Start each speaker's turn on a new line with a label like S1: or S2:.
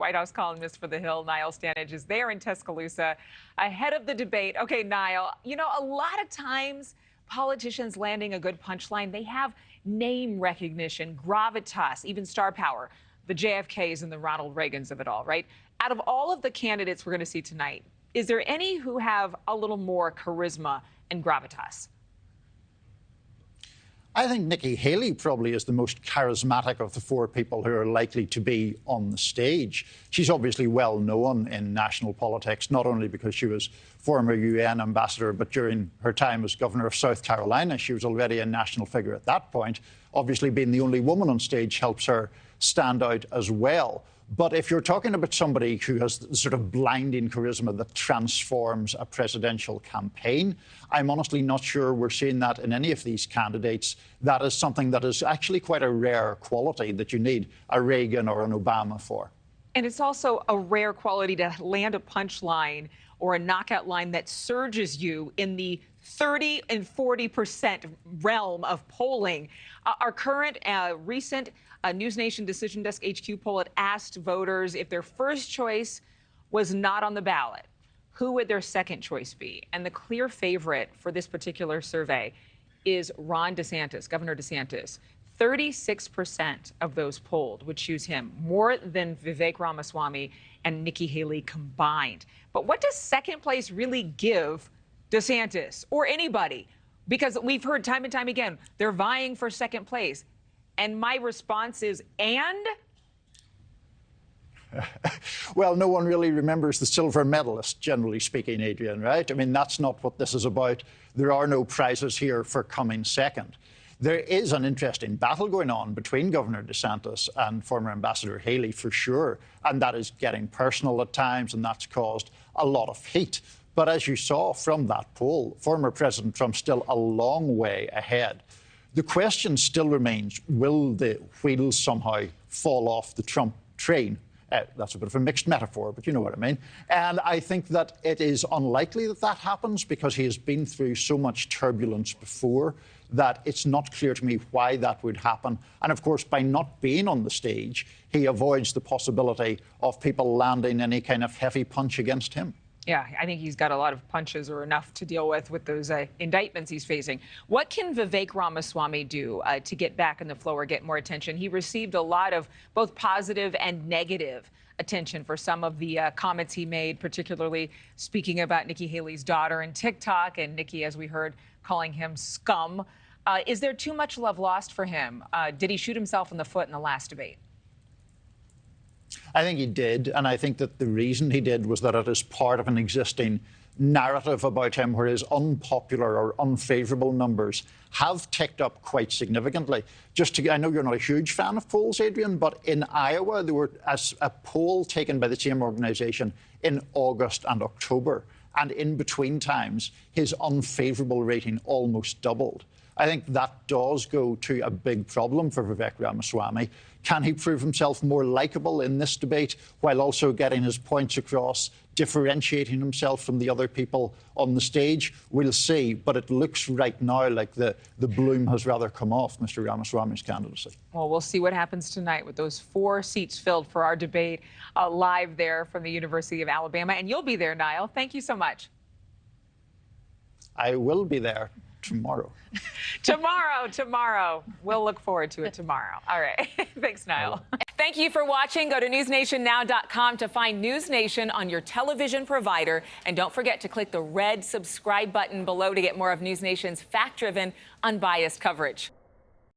S1: White House columnist for The Hill, Niall Stanage, is there in Tuscaloosa ahead of the debate. Okay, Niall, you know, a lot of times politicians landing a good punchline, they have name recognition, gravitas, even star power, the JFKs and the Ronald Reagans of it all, right? Out of all of the candidates we're going to see tonight, is there any who have a little more charisma and gravitas?
S2: I think Nikki Haley probably is the most charismatic of the four people who are likely to be on the stage. She's obviously well known in national politics, not only because she was former UN ambassador, but during her time as governor of South Carolina, she was already a national figure at that point. Obviously, being the only woman on stage helps her stand out as well. But if you're talking about somebody who has the sort of blinding charisma that transforms a presidential campaign, I'm honestly not sure we're seeing that in any of these candidates. That is something that is actually quite a rare quality that you need a Reagan or an Obama for.
S1: And it's also a rare quality to land a punchline or a knockout line that surges you in the 30 and 40% realm of polling. Our current recent NewsNation Decision Desk HQ poll had asked voters if their first choice was not on the ballot, who would their second choice be? And the clear favorite for this particular survey is Ron DeSantis, Governor DeSantis. 36% of those polled would choose him, more than Vivek Ramaswamy and Nikki Haley combined. But what does second place really give DeSantis or anybody? Because we've heard time and time again, they're vying for second place. And my response is, and?
S2: Well, no one really remembers the silver medalist, generally speaking, Adrienne, right? I mean, that's not what this is about. There are no prizes here for coming second. There is an interesting battle going on between Governor DeSantis and former Ambassador Haley, for sure, and that is getting personal at times, and that's caused a lot of heat. But as you saw from that poll, former President Trump's still a long way ahead. The question still remains, will the wheels somehow fall off the Trump train? That's a bit of a mixed metaphor, but you know what I mean. And I think that it is unlikely that that happens because he has been through so much turbulence before that it's not clear to me why that would happen. And of course, by not being on the stage, he avoids the possibility of people landing any kind of heavy punch against him.
S1: Yeah, I think he's got a lot of punches or enough to deal with those indictments he's facing. What can Vivek Ramaswamy do to get back in the flow or get more attention? He received a lot of both positive and negative attention for some of the comments he made, particularly speaking about Nikki Haley's daughter and TikTok, and Nikki, as we heard, calling him scum. Is there too much love lost for him? Did he shoot himself in the foot in the last debate?
S2: I think he did, and I think that the reason he did was that it is part of an existing narrative about him where his unpopular or unfavourable numbers have ticked up quite significantly. I know you're not a huge fan of polls, Adrienne, but in Iowa there were a poll taken by the same organisation in August and October, and in between times his unfavourable rating almost doubled. I think that does go to a big problem for Vivek Ramaswamy. Can he prove himself more likeable in this debate while also getting his points across, differentiating himself from the other people on the stage? We'll see, but it looks right now like the bloom has rather come off Mr. Ramaswamy's candidacy.
S1: Well, we'll see what happens tonight with those 4 seats filled for our debate live there from the University of Alabama. And you'll be there, Niall. Thank you so much.
S2: I will be there. Tomorrow.
S1: Tomorrow. We'll look forward to it tomorrow. All right. Thanks, Niall. Thank you for watching. Go to newsnationnow.com to find NewsNation on your television provider. And don't forget to click the red subscribe button below to get more of NewsNation's fact-driven, unbiased coverage.